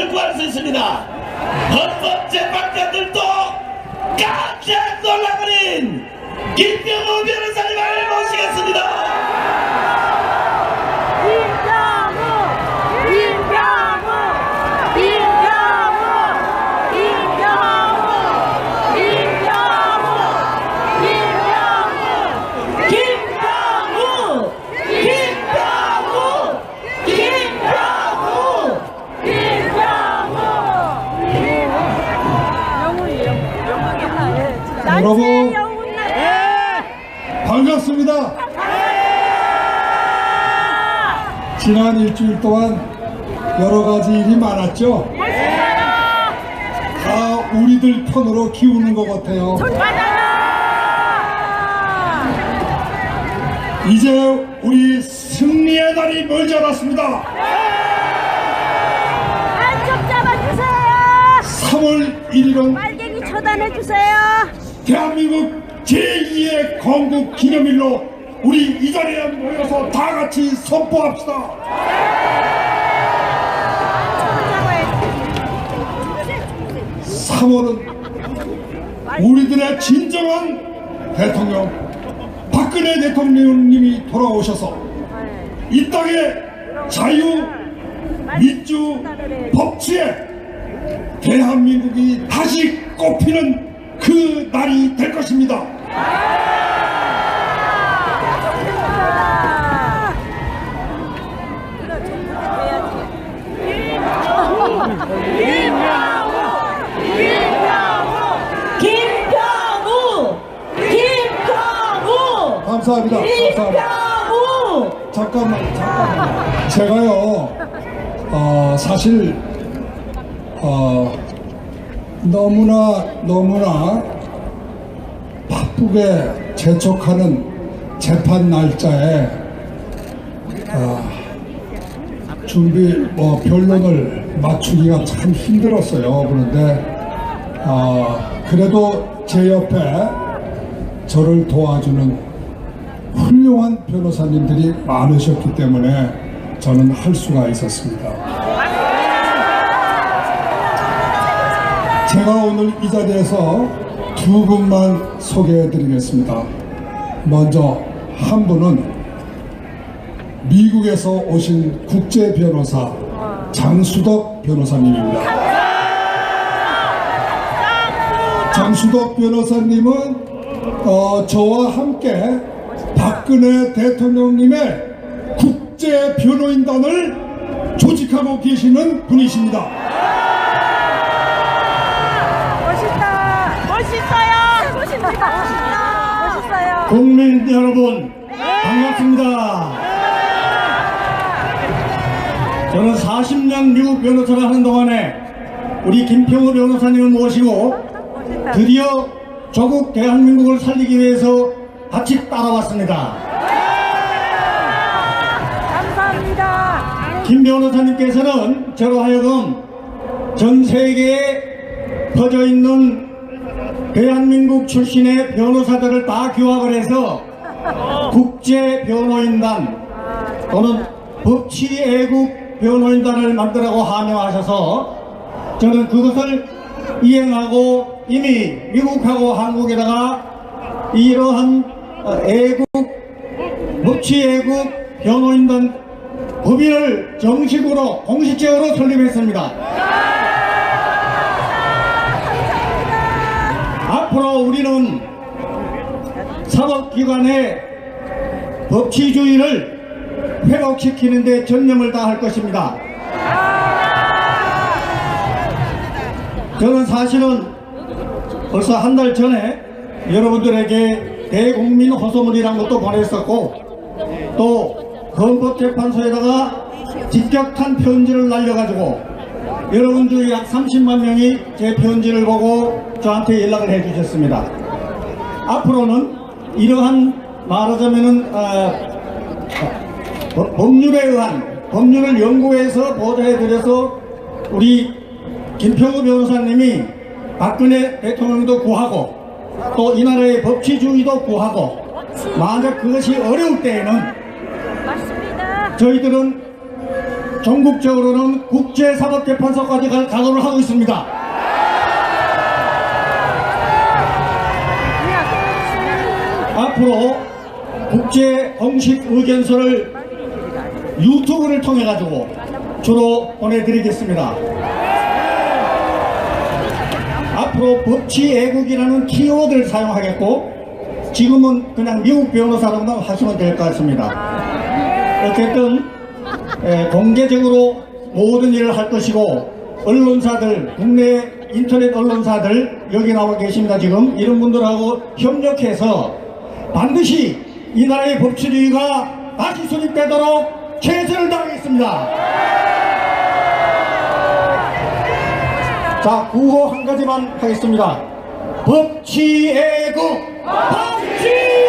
자유를 구할 수 있습니다. 헌법재판관들도 깜짝 놀라버린 김병호 변호사님을 모시겠습니다. 여러분 반갑습니다. 지난 일주일 동안 여러 가지 일이 많았죠. 다 우리들 편으로 기우는 것 같아요. 이제 우리 승리의 날이 멀지 않았습니다. 한쪽 잡아주세요. 3월 1일은 빨갱이 처단해주세요. 대한민국 제2의 건국 기념일로 우리 이 자리에 모여서 다 같이 선포합시다. 3월은 우리들의 진정한 대통령 박근혜 대통령님이 돌아오셔서 이 땅에 자유, 민주, 법치에 대한민국이 다시 꽃피는 그 날이 될 것입니다. 감사합니다. 잠깐만. 제가요, 사실, 너무나 바쁘게 재촉하는 재판 날짜에 변론을 맞추기가 참 힘들었어요. 그런데 그래도 제 옆에 저를 도와주는 훌륭한 변호사님들이 많으셨기 때문에 저는 할 수가 있었습니다. 제가 오늘 이 자리에서 두 분만 소개해 드리겠습니다. 먼저 한 분은 미국에서 오신 국제 변호사 장수덕 변호사님입니다. 장수덕 변호사님은 저와 함께 박근혜 대통령님의 국제 변호인단을 조직하고 계시는 분이십니다. 멋있어요. 국민 여러분 반갑습니다. 저는 40년 미국 변호사를 하는 동안에 우리 김평호 변호사님을 모시고 드디어 조국 대한민국을 살리기 위해서 같이 따라왔습니다. 감사합니다. 김 변호사님께서는 저로 하여금 전 세계에 퍼져 있는 대한민국 출신의 변호사들을 다 규합을 해서 국제 변호인단 또는 법치애국 변호인단을 만들라고 하명하셔서 저는 그것을 이행하고 이미 미국하고 한국에다가 이러한 애국 법치애국 변호인단 법인을 정식으로 공식적으로 설립했습니다. 앞으로 우리는 사법기관의 법치주의를 회복시키는 데 전념을 다할 것입니다. 저는 사실은 벌써 한 달 전에 여러분들에게 대국민 호소문이라는 것도 보냈었고 또 헌법재판소에다가 직격탄 편지를 날려가지고 여러분 중에 약 30만 명이 제 편지를 보고 저한테 연락을 해주셨습니다. 앞으로는 이러한 말하자면은 법률에 의한 법률을 연구해서 보좌해드려서 우리 김평호 변호사님이 박근혜 대통령도 구하고 또 이 나라의 법치주의도 구하고 만약 그것이 어려울 때에는 저희들은 전국적으로는 국제사법재판소까지 갈 각오를 하고 있습니다. 앞으로 국제 공식 의견서를 유튜브를 통해 가지고 주로 보내드리겠습니다. 앞으로 법치 애국이라는 키워드를 사용하겠고, 지금은 그냥 미국 변호사로만 하시면 될 것 같습니다. 어쨌든 공개적으로 모든 일을 할 것이고, 언론사들, 국내 인터넷 언론사들 여기 나와 계십니다. 지금 이런 분들하고 협력해서 반드시 이 나라의 법치주의가 다시 수립되도록 최선을 다하겠습니다. 자, 구호 한 가지만 하겠습니다. 법치애국! 법치애국!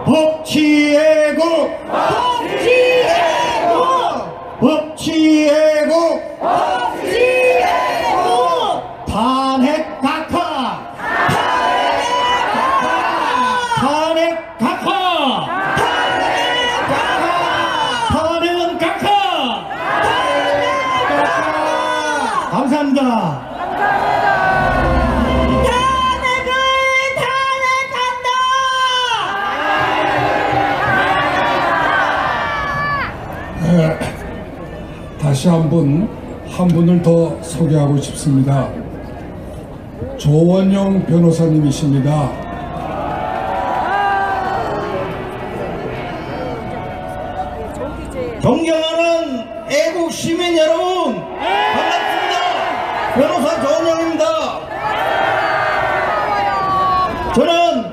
법치애국! 법치애국! 법치애국! 법치애국! 탄핵 각하! 탄핵 각하! 탄핵은 각하! 감사합니다. 탄핵을 탄핵한다. 다시 한 분을 더 소개하고 싶습니다. 조원영 변호사님이십니다. 존경하는 애국 시민 여러분, 반갑습니다. 변호사 조원영입니다. 저는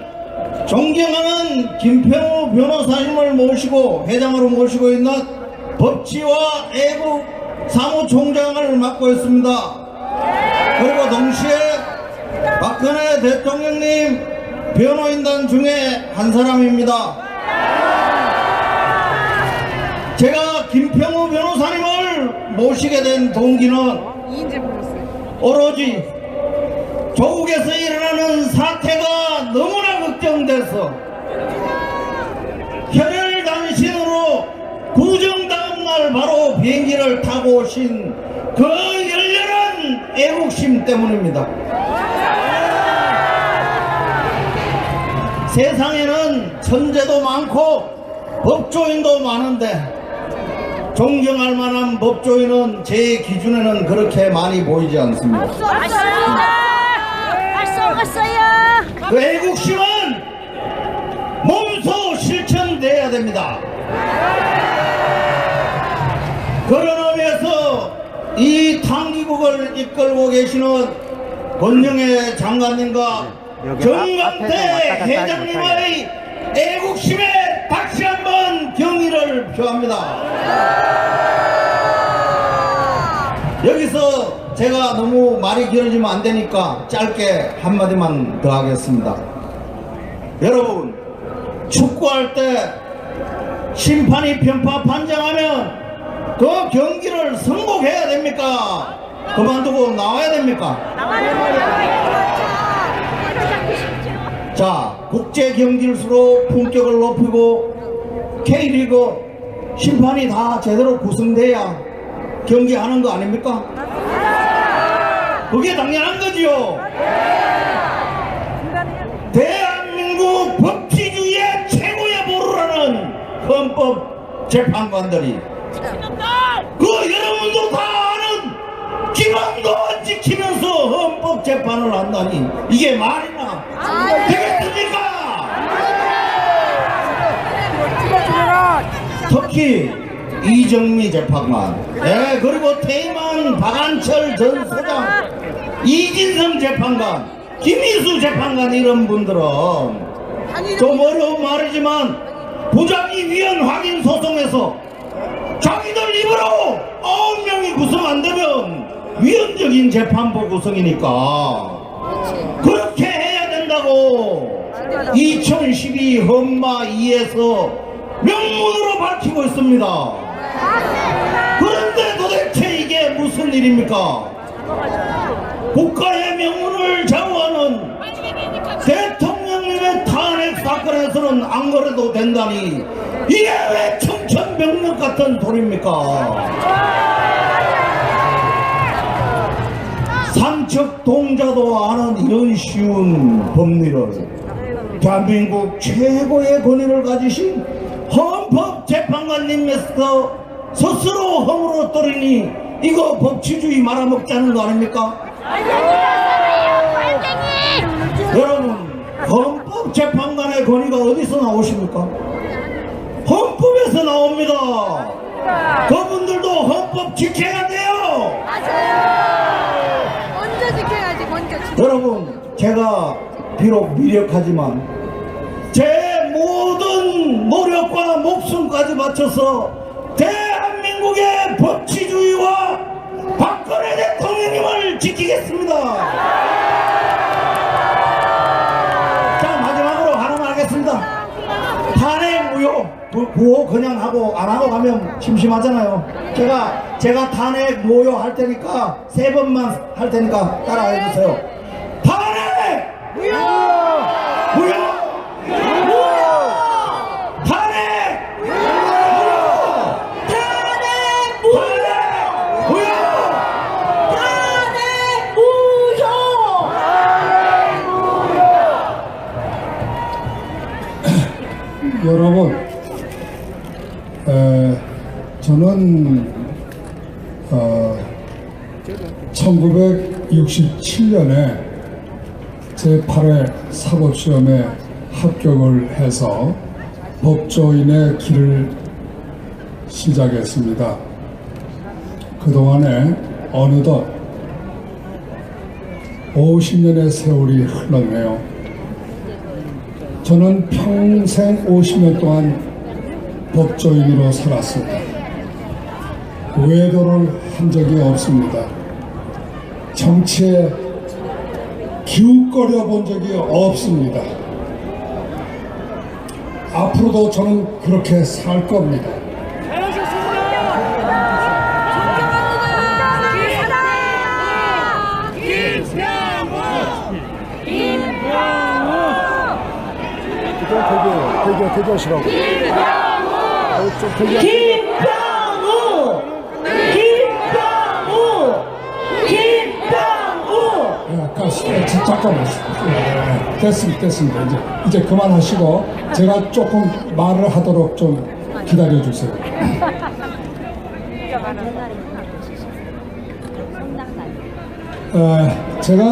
존경하는 김평우 변호사님을 모시고 회장으로 모시고 있는 법치와 애국 사무총장을 맡고 있습니다. 그리고 동시에 박근혜 대통령님 변호인단 중에 한 사람입니다. 제가 김평우 변호사님을 모시게 된 동기는 오로지 조국에서 일어나는 사태가 너무나 걱정돼서 혈혈단신으로 구정 다음날 바로 비행기를 타고 오신 그 열렬한 애국심 때문입니다. 세상에는 천재도 많고 법조인도 많은데 존경할 만한 법조인은 제 기준에는 그렇게 많이 보이지 않습니다. 발송했어요. 그 애국심은 몸소 실천돼야 됩니다. 그런 의미에서 이 탕기국을 이끌고 계시는 권영애 장관님과 정관태 회장님의 애국심에 다시 한번 경의를 표합니다. 여기서 제가 너무 말이 길어지면 안 되니까 짧게 한마디만 더 하겠습니다. 여러분, 축구할 때 심판이 편파 판정하면 그 경기를 승복해야 됩니까? 그만두고 나와야 됩니까? 자, 국제 경기일수록 품격을 높이고 K리그 심판이 다 제대로 구성돼야 경기하는 거 아닙니까? 그게 당연한 거지요. 대한민국 법치주의의 최고의 보루라는 헌법재판관들이 그 여러분도 다 아는 기본도 안 지키면서 헌법재판을 한다니 이게 말이나 되겠습니까? 특히 이정미 재판관, 그리고 태임한 박한철 전 소장, 이진성 재판관, 김희수 재판관 이런 분들은 좀 어려운 말이지만 부작위 위헌 확인 소송에서 자기들 입으로 9명이 구성 안 되면 위헌적인 재판부 구성이니까 그렇게 해야 된다고 2012 헌마 2에서 명문으로 밝히고 있습니다. 그런데 도대체 이게 무슨 일입니까? 국가의 명운을 좌우하는 대통령님의 탄핵 사건에서는 안 그래도 된다니 이게 왜 청천 명령 같은 소리입니까? 삼척동자도 아는 이런 쉬운 법리를 대한민국 최고의 권위를 가지신 헌법재판관님께서 스스로 허물어 떨으니 이거 법치주의 말아먹자는 거 아닙니까? 여러분, 헌법재판관의 권위가 어디서 나오십니까? 헌법에서 나옵니다. 그분들도 헌법 지켜야 돼요. 먼저 지켜야지, 먼저 지켜. 여러분, 제가 비록 미력하지만 제 모든 노력과 목숨까지 바쳐서 대한민국의 법치주의와 박근혜 대통령님을 지키겠습니다. 자, 마지막으로 하나만 하겠습니다. 탄핵 무효, 구호 그냥 하고 안 하고 가면 심심하잖아요. 제가 탄핵 무효 할 테니까 3번만 할 테니까 따라해 주세요. 탄핵 무효! 무효! 무효! 탄핵 무효! 탄핵 무효! 무효! 탄핵 무효! 여러분, 저는 1967년에 제8회 사법시험에 합격을 해서 법조인의 길을 시작했습니다. 그동안에 어느덧 50년의 세월이 흘렀네요. 저는 평생 50년 동안 법조인으로 살았습니다. 외도를 한 적이 없습니다. 정치에 기웃거려 본 적이 없습니다. 앞으로도 저는 그렇게 살 겁니다. 대기하시라고. 김병우! 잠깐만. 됐습니다. 이제 그만하시고 제가 조금 말을 하도록 좀 기다려 주세요. 제가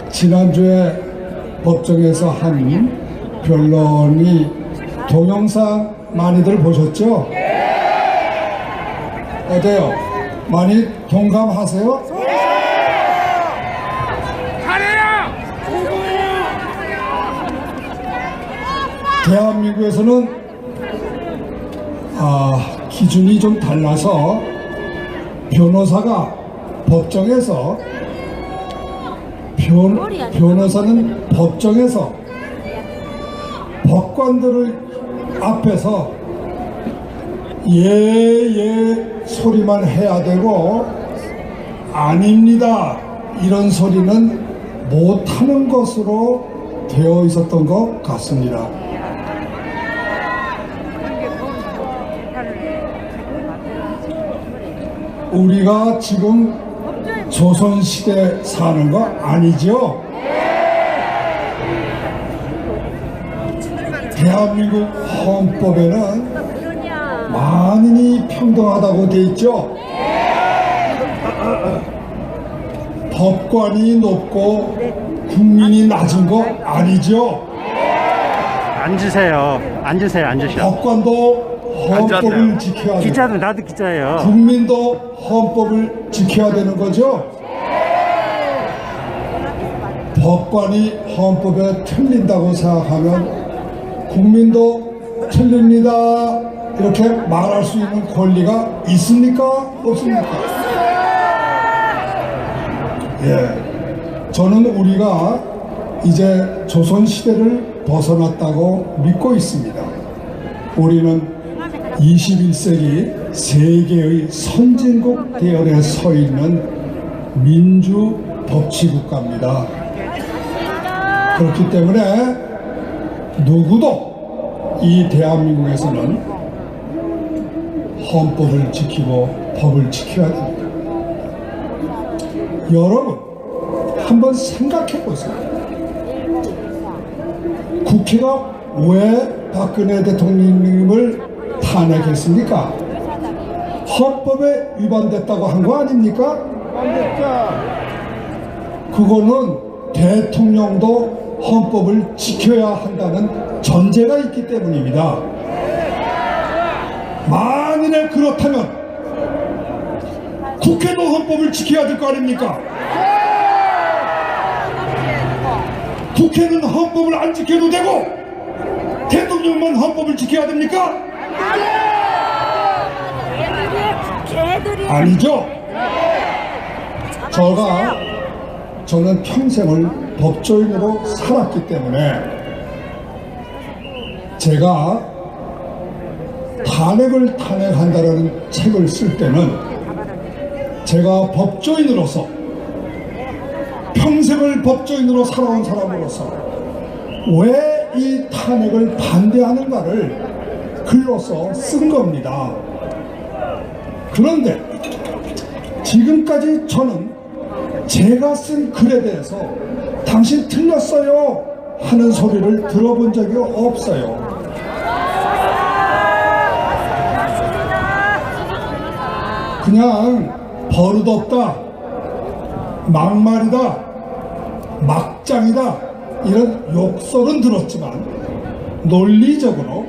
지난주에 법정에서 한 변론이 동영상 많이들 보셨죠? 어때요? 많이 동감하세요? 대한민국에서는 기준이 좀 달라서 변호사가 법정에서 변호사는 법정에서 법관들을 앞에서 예 소리만 해야 되고 아닙니다 이런 소리는 못하는 것으로 되어 있었던 것 같습니다. 우리가 지금 조선시대 사는 거 아니죠? 대한민국 헌법에는 만인이 평등하다고 돼 있죠? 법관이 높고 국민이 낮은 거 아니죠? 앉으세요. 법관도 헌법을 지켜야 돼요. 기자도 나도 기자예요. 국민도 헌법을 지켜야 되는 거죠? 법관이 헌법에 틀린다고 생각하면 국민도 틀립니다 이렇게 말할 수 있는 권리가 있습니까? 없습니까? 저는 우리가 이제 조선시대를 벗어났다고 믿고 있습니다. 우리는 21세기 세계의 선진국 대열에 서 있는 민주 법치국가입니다. 그렇기 때문에 누구도 이 대한민국에서는 헌법을 지키고 법을 지켜야 됩니다. 여러분, 한번 생각해 보세요. 국회가 왜 박근혜 대통령님을 탄핵했습니까? 헌법에 위반됐다고 한 거 아닙니까? 그거는 대통령도 헌법을 지켜야 한다는 전제가 있기 때문입니다. 만일에 그렇다면 국회도 헌법을 지켜야 될 거 아닙니까? 국회는 헌법을 안 지켜도 되고 대통령만 헌법을 지켜야 됩니까? 아니죠. 저는 평생을 법조인으로 살았기 때문에 제가 탄핵한다라는 책을 쓸 때는 제가 법조인으로서 평생을 법조인으로 살아온 사람으로서 왜 이 탄핵을 반대하는가를 글로써 쓴 겁니다. 그런데 지금까지 저는 제가 쓴 글에 대해서 당신 틀렸어요 하는 소리를 들어본 적이 없어요. 그냥 버릇없다, 막말이다, 막장이다 이런 욕설은 들었지만 논리적으로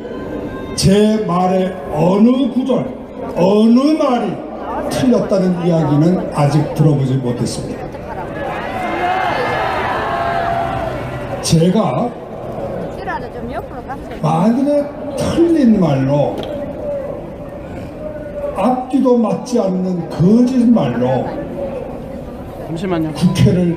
제 말의 어느 구절, 어느 말이 틀렸다는 이야기는 아직 들어보지 못했습니다. 제가 만일에 틀린 말로 앞뒤도 맞지 않는 거짓말로 국회를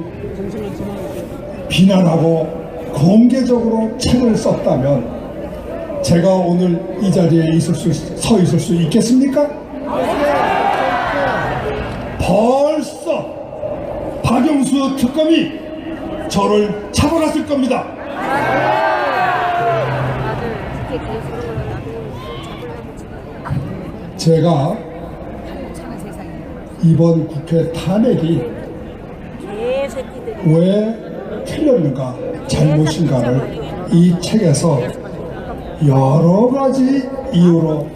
비난하고 공개적으로 책을 썼다면 제가 오늘 이 자리에 서 있을 수 있겠습니까? 벌써 박영수 특검이 저를 잡아갔을 겁니다. 제가 이번 국회 탄핵이 왜 틀렸는가, 잘못인가를 이 책에서 여러 가지 이유로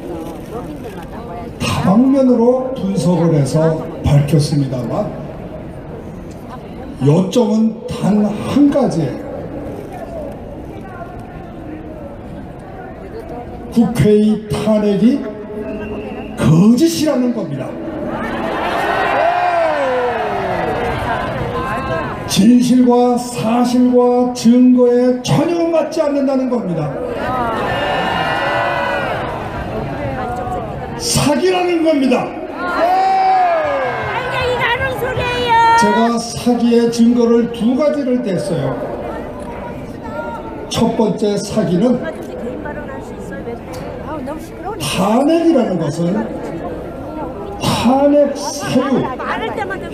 다방면으로 분석을 해서 밝혔습니다만 요점은 단 한 가지예요. 국회의 탄핵이 거짓이라는 겁니다. 진실과 사실과 증거에 전혀 맞지 않는다는 겁니다. 사기라는 겁니다. 제가 사기의 증거를 두 가지를 댔어요. 첫 번째 사기는 탄핵이라는 것은 탄핵 사유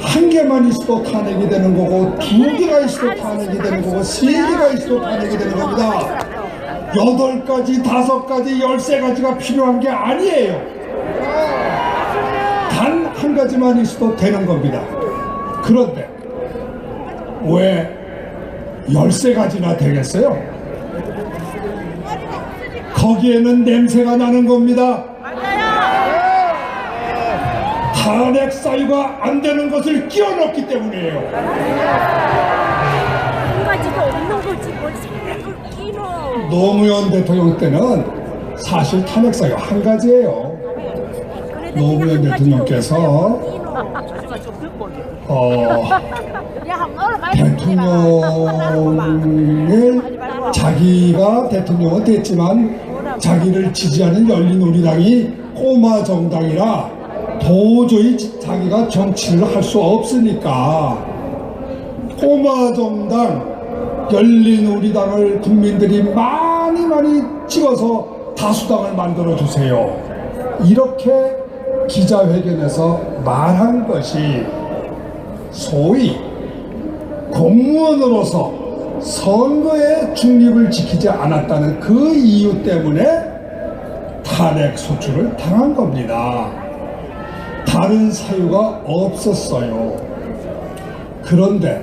한 개만 있어도 탄핵이 되는 거고, 두 개가 있어도 탄핵이 되는 거고, 세 개가 있어도 탄핵이 되는 겁니다. 8가지, 5가지, 13가지가 필요한 게 아니에요. 단 한 가지만 있어도 되는 겁니다. 그런데 왜 13가지나 되겠어요? 거기에는 냄새가 나는 겁니다. 탄핵 사유가 안 되는 것을 끼워 넣기 때문이에요. 노무현 대통령 때는 사실 탄핵 사유 한 가지예요. 노무현 대통령께서 대통령을 자기가 대통령은 됐지만 자기를 지지하는 열린우리당이 꼬마 정당이라 도저히 자기가 정치를 할 수 없으니까 꼬마 정당 열린우리당을 국민들이 많이 찍어서 다수당을 만들어 주세요. 이렇게 기자회견에서 말한 것이 소위 공무원으로서 선거의 중립을 지키지 않았다는 그 이유 때문에 탄핵 소추를 당한 겁니다. 다른 사유가 없었어요. 그런데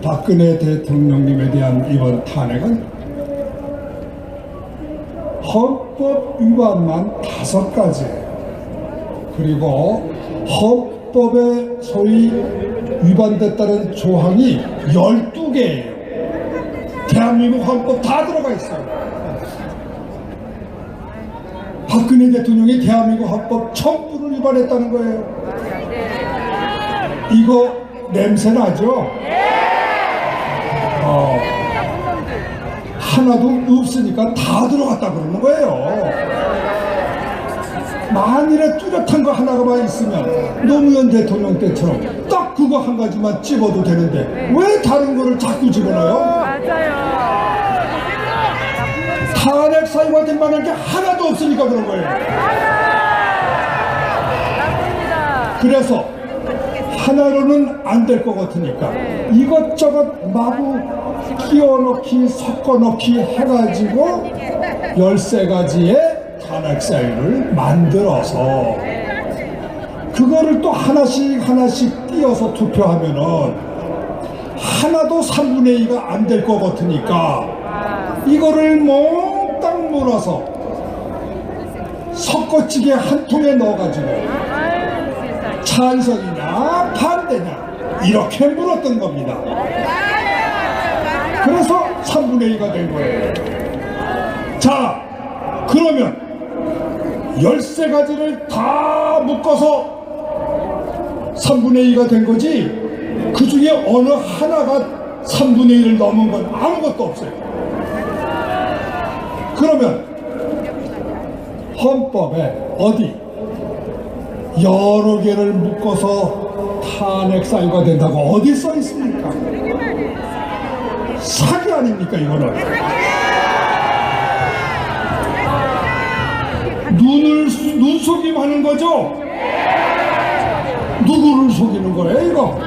박근혜 대통령님에 대한 이번 탄핵은 헌법 위반만 5가지예요. 그리고 헌법에 소위 위반됐다는 조항이 12개예요. 대한민국 헌법 다 들어가 있어요. 박근혜 대통령이 대한민국 헌법 전부를 위반했다는 거예요. 이거 냄새 나죠? 하나도 없으니까 다 들어갔다 그러는 거예요. 만일에 뚜렷한 거 하나만 있으면 노무현 대통령 때처럼 딱 그거 한 가지만 집어도 되는데 왜 다른 거를 자꾸 집어넣어요? 맞아요. 탄핵 사유가 될 만한 게 하나도 없으니까 그런 거예요. 그래서 하나로는 안 될 것 같으니까 이것저것 마구 끼워넣기 섞어넣기 해가지고 13가지의 탄핵 사유를 만들어서 그거를 또 하나씩 띄어서 투표하면은 하나도 3분의 2가 안 될 것 같으니까 이거를 몽땅 몰아서 섞어찌개 한 통에 넣어가지고 찬성이냐 반대냐 이렇게 물었던 겁니다. 그래서 3분의 2가 된 거예요. 자, 그러면 13가지를 다 묶어서 3분의 2가 된 거지 그 중에 어느 하나가 3분의 1을 넘은 건 아무것도 없어요. 그러면 헌법에 어디 여러 개를 묶어서 탄핵 사유가 된다고 어디 써 있습니까? 사기 아닙니까 이거는? 눈속임 하는 거죠? 누구를 속이는 거예요 이거?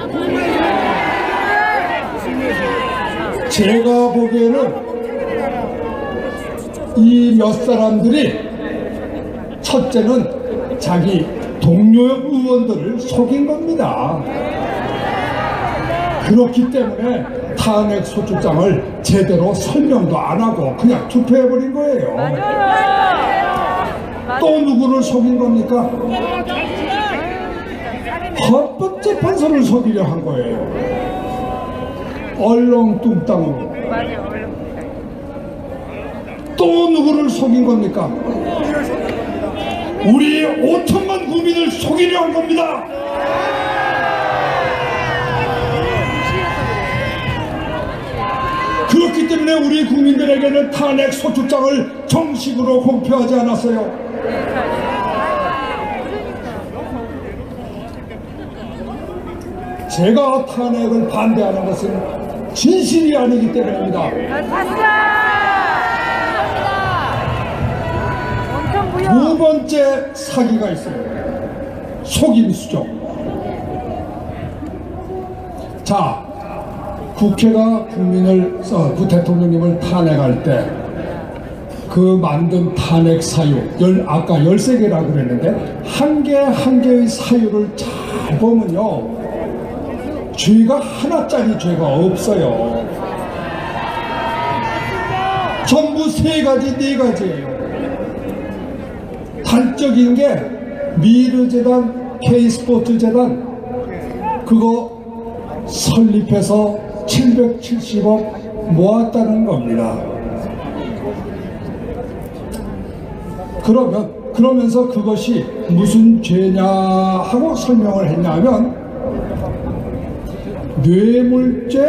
제가 보기에는 이 몇 사람들이 첫째는 자기 동료 의원들을 속인 겁니다. 그렇기 때문에 탄핵 소추장을 제대로 설명도 안 하고 그냥 투표해버린 거예요. 또 누구를 속인 겁니까? 헌법재판소를 속이려 한 거예요. 얼렁뚱땅으로. 또 누구를 속인 겁니까? 우리 5천만 국민을 속이려 한 겁니다. 그렇기 때문에 우리 국민들에게는 탄핵 소추장을 정식으로 공표하지 않았어요. 제가 탄핵을 반대하는 것은 진실이 아니기 때문입니다. 두 번째 사기가 있어요. 속임수죠. 자, 국회가 그 대통령님을 탄핵할 때 그 만든 탄핵 사유, 아까 13개라고 그랬는데 한 개 한 개의 사유를 잘 보면요. 죄가 하나짜리 죄가 없어요. 전부 3가지, 4가지예요. 단적인 게 미르재단, K스포츠재단 그거 설립해서 770억 모았다는 겁니다. 그러면서 그것이 무슨 죄냐 하고 설명을 했냐면 뇌물죄,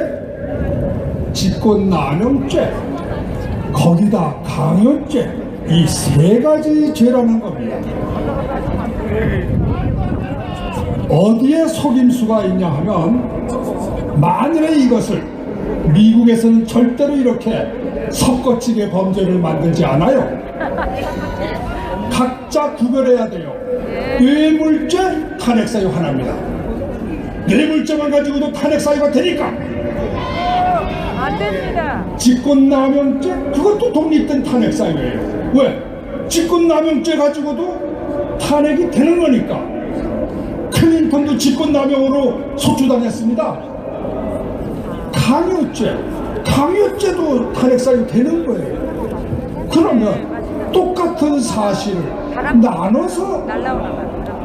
직권남용죄, 거기다 강요죄 이 3가지 죄라는 겁니다. 어디에 속임수가 있냐 하면 만일에 이것을 미국에서는 절대로 이렇게 섞어치게 범죄를 만들지 않아요. 각자 구별해야 돼요. 뇌물죄 탄핵사유 하나입니다. 뇌물죄만 가지고도 탄핵사유가 되니까 안 됩니다. 직권남용죄 그것도 독립된 탄핵사유예요. 왜? 직권남용죄 가지고도 탄핵이 되는 거니까. 클린턴도 직권남용으로 소추당했습니다. 강요죄도 탄핵 사유 되는 거예요. 그러면 똑같은 사실을 나눠서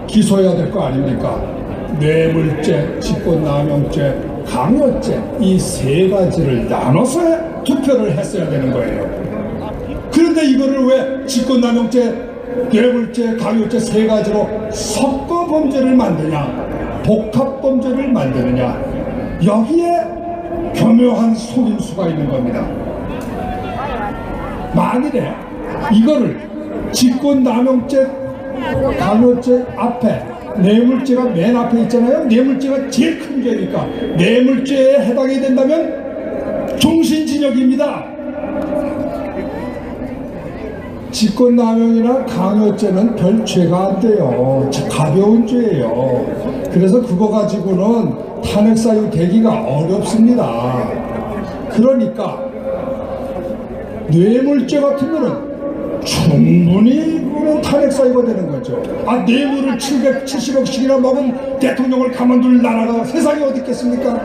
기소해야 될 거 아닙니까? 뇌물죄, 직권남용죄, 강요죄 이 세 가지를 나눠서 투표를 했어야 되는 거예요. 그런데 이거를 왜 직권남용죄, 뇌물죄, 강요죄 세 가지로 섞어 범죄를 만드냐, 복합 범죄를 만드느냐, 여기에 교묘한 속임수가 있는 겁니다. 만일에 이거를 직권남용죄, 강요죄 앞에 뇌물죄가 맨 앞에 있잖아요. 뇌물죄가 제일 큰 죄니까 뇌물죄에 해당이 된다면 종신징역입니다. 직권남용이나 강요죄는 별 죄가 안 돼요. 가벼운 죄예요. 그래서 그거 가지고는 탄핵사유 되기가 어렵습니다. 그러니까 뇌물죄 같으면은 충분히 그거는 탄핵사유가 되는 거죠. 뇌물을 770억씩이나 먹은 대통령을 가만둘 나라가 세상에 어디 있겠습니까?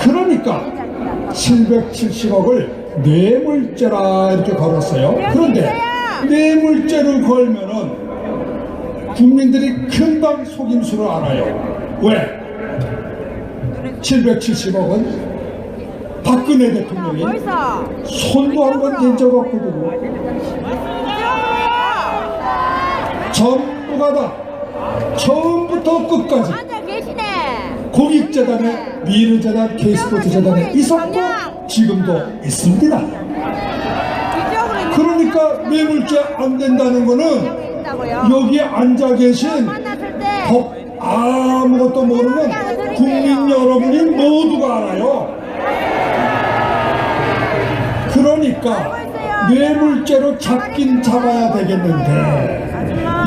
그러니까 770억을 뇌물죄라 이렇게 걸었어요. 그런데 뇌물죄를 걸면은 국민들이 금방 속임수를 알아요. 왜? 770억은 박근혜 대통령이 손도 한 번 댄 적 없거든요. 전부가 다 처음부터 끝까지 공익재단에, 미르재단, K스포츠재단에 있었고 지금도 있습니다. 그러니까 뇌물죄 안 된다는 거는 여기에 앉아 계신 법 아무것도 모르는 국민 여러분이 모두가 알아요. 그러니까 뇌물죄로 잡긴 잡아야 되겠는데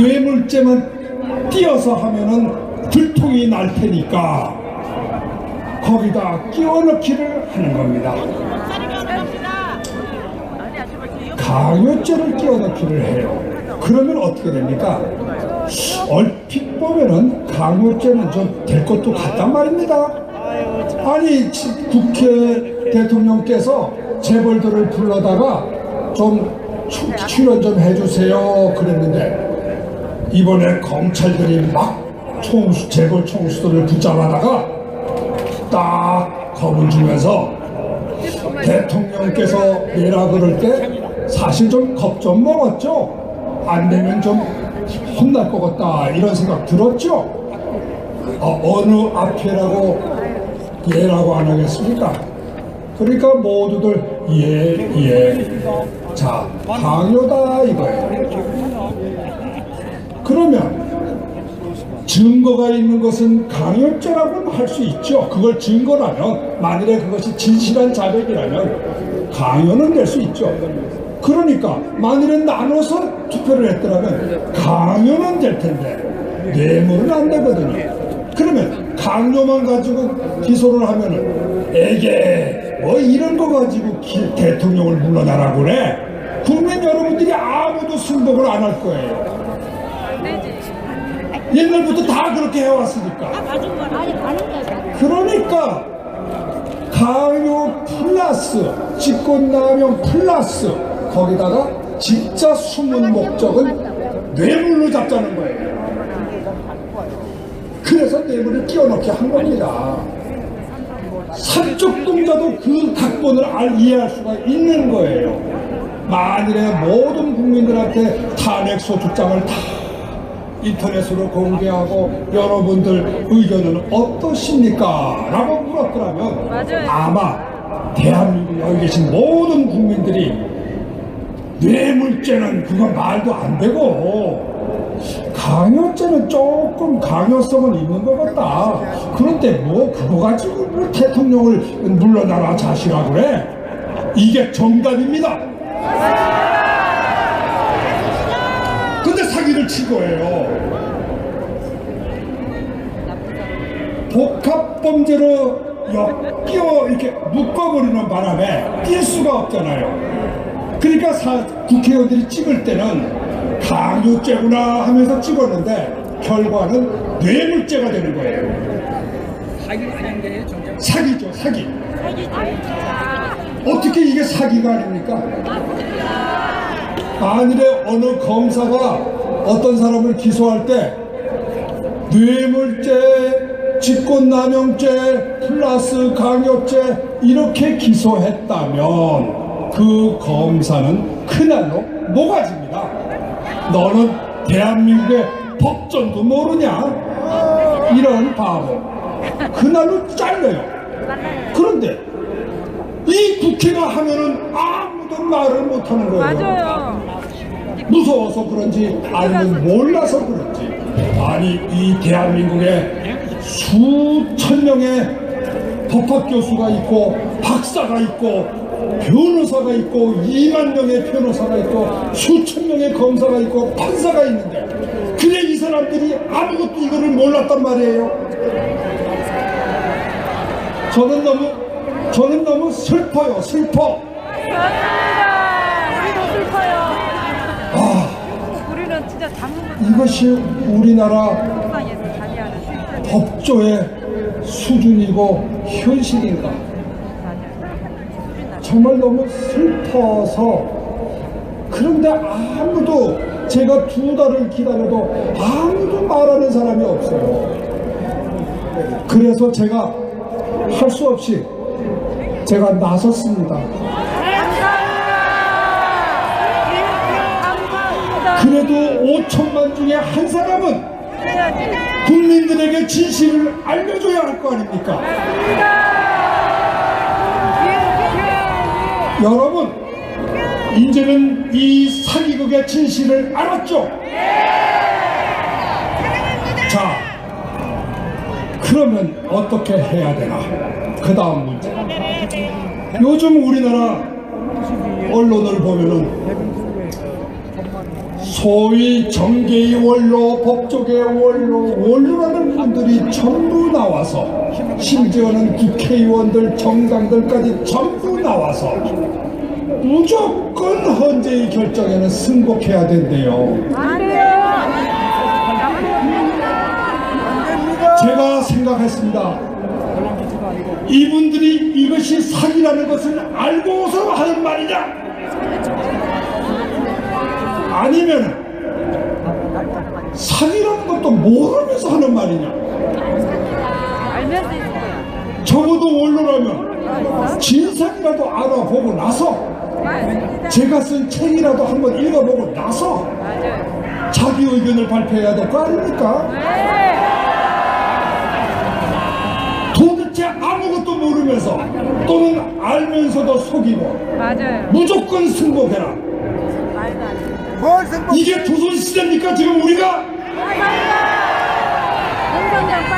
뇌물죄만 띄어서 하면은 들통이 날 테니까 거기다 끼워 넣기를 하는 겁니다. 강요죄를 끼워 넣기를 해요. 그러면 어떻게 됩니까? 얼핏 보면은 강요죄는 좀 될 것도 같단 말입니다. 아니 국회 대통령께서 재벌들을 불러다가 좀 출연 좀 해주세요 그랬는데 이번에 검찰들이 막 재벌 총수들을 붙잡아다가 딱 겁을 주면서 대통령께서 내라 그럴 때 사실 좀 겁 좀 먹었죠. 안 되면 좀 혼날 것 같다 이런 생각 들었죠. 어느 앞에라고 예라고 안 하겠습니까? 그러니까 모두들 예. 자, 강요다 이거예요. 그러면 증거가 있는 것은 강요죄라고 할 수 있죠. 그걸 증거라면, 만일에 그것이 진실한 자백이라면 강요는 될 수 있죠. 그러니까 만일에 나눠서 투표를 했더라면 강요는 될 텐데 뇌물은 안 되거든요. 그러면 강요만 가지고 기소를 하면은 에게 뭐 이런 거 가지고 대통령을 물러나라고 그래. 국민 여러분들이 아무도 승복을 안 할 거예요. 옛날부터 다 그렇게 해왔으니까. 그러니까 강요 플러스 직권남용 플러스 거기다가 진짜 숨은 목적은 뇌물로 잡자는 거예요. 그래서 뇌물을 끼워넣게 한 겁니다. 사적 동자도 그 각본을 이해할 수가 있는 거예요. 만일에 모든 국민들한테 탄핵 소추장을 다 인터넷으로 공개하고 여러분들 의견은 어떠십니까? 라고 물었더라면 아마 대한민국 여기 계신 모든 국민들이 뇌물죄는 그건 말도 안 되고 강요죄는 조금 강요성은 있는 것 같다. 그런데 뭐 그거 가지고 뭐 대통령을 물러나라 자시라고 그래? 이게 정답입니다. 근데 사기를 친 거예요. 복합범죄로 엮여 이렇게 묶어버리는 바람에 뛸 수가 없잖아요. 그러니까 국회의원들이 찍을 때는 강요죄구나 하면서 찍었는데 결과는 뇌물죄가 되는 거예요. 사기죠, 사기. 어떻게 이게 사기가 아닙니까? 만일에 어느 검사가 어떤 사람을 기소할 때 뇌물죄, 직권남용죄, 플러스 강요죄 이렇게 기소했다면 그 검사는 그날로 모가집니다. 너는 대한민국의 법전도 모르냐? 이런 바보. 그날로 잘려요. 그런데 이 국회가 하면은 아무도 말을 못하는 거예요. 맞아요. 무서워서 그런지 아니면 몰라서 그런지. 아니 이 대한민국에 수천 명의 법학 교수가 있고 박사가 있고 변호사가 있고 2만 명의 변호사가 있고 수천 명의 검사가 있고 판사가 있는데 그래 이 사람들이 아무것도 이거를 몰랐단 말이에요. 저는 너무 슬퍼요. 슬퍼. 맞습니다. 우리도 슬퍼요. 우리는 진짜 잡는 것 이것이 우리나라 세상에서 자리하는 실전. 법조의 수준이고 현실인가? 맞아요. 정말 너무 슬퍼서. 그런데 아무도, 제가 2달을 기다려도 아무도 말하는 사람이 없어요. 그래서 제가 할 수 없이 제가 나섰습니다. 그래도 5천만 중에 한 사람은 국민들에게 진실을 알려줘야 할 거 아닙니까? 여러분, 이제는 이 사기극의 진실을 알았죠? 자, 그러면 어떻게 해야 되나? 그 다음 문제. 요즘 우리나라 언론을 보면은 소위 정계의 원로, 법조계의 원로라는 분들이 전부 나와서, 심지어는 국회의원들, 정당들까지 전부 나와서 무조건 헌재의 결정에는 승복해야 된대요. 제가 생각했습니다. 이분들이 이것이 사기라는 것을 알고서 하는 말이냐? 아니면 사기라는 것도 모르면서 하는 말이냐? 적어도 원로라면 진상이라도 알아보고 나서, 제가 쓴 책이라도 한번 읽어보고 나서 자기 의견을 발표해야 될 거 아닙니까? 도대체 아무것도 모르면서 또는 알면서도 속이고 무조건 승복해라. 이게 조선시대입니까 지금 우리가?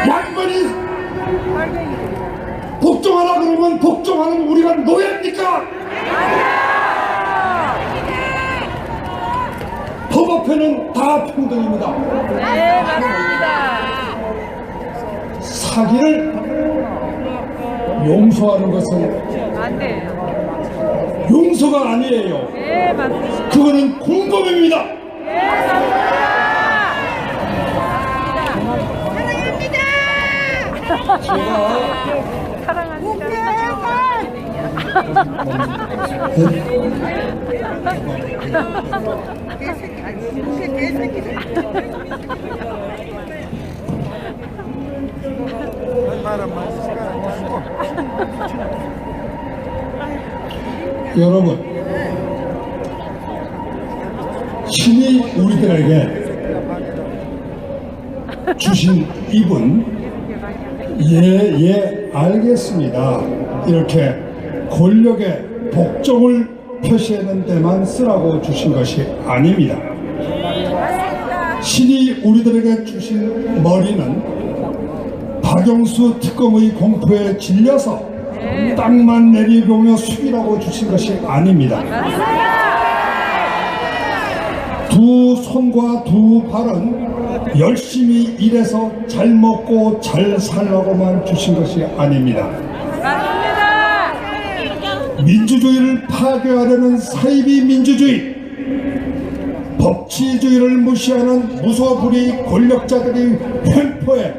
양반이 복종하라 그러면 복종하는 우리가 노예입니까? 법 앞에는 다 평등입니다. 네, 맞습니다. 사기를 용서하는 것은 안 돼요. 용서가 아니에요. 네, 맞습니다. 그거는 공범입니다. 네, 맞습니다. 사랑합니다. 여러분, 신이 우리들에게 주신 입은 예, 알겠습니다, 이렇게 권력의 복종을 표시하는 데만 쓰라고 주신 것이 아닙니다. 신이 우리들에게 주신 머리는 박영수 특검의 공포에 질려서 땅만 내리보며 숙이라고 주신 것이 아닙니다. 두 손과 두 발은 열심히 일해서 잘 먹고 잘 살라고만 주신 것이 아닙니다. 맞습니다. 민주주의를 파괴하려는 사이비 민주주의, 법치주의를 무시하는 무소불위 권력자들의 횡포에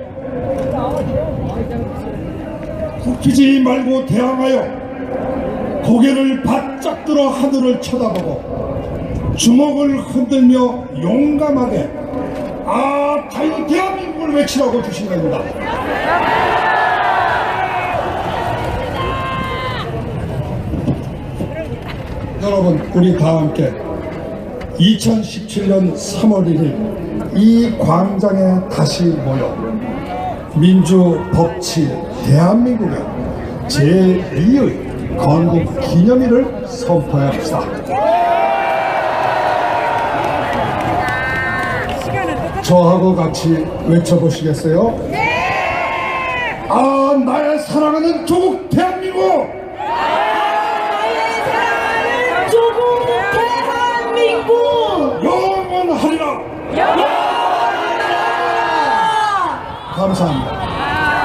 굽히지 말고 대항하여 고개를 바짝 들어 하늘을 쳐다보고 주먹을 흔들며 용감하게 자유 대한민국을 외치라고 주신 겁니다. 여러분, 우리 다 함께 2017년 3월 1일 이 광장에 다시 모여 민주 법치 대한민국의 제2의 건국 기념일을 선포합시다. 저하고 같이 외쳐보시겠어요? 네! 나의 사랑하는 조국 대한민국! 영원하리라! 감사합니다.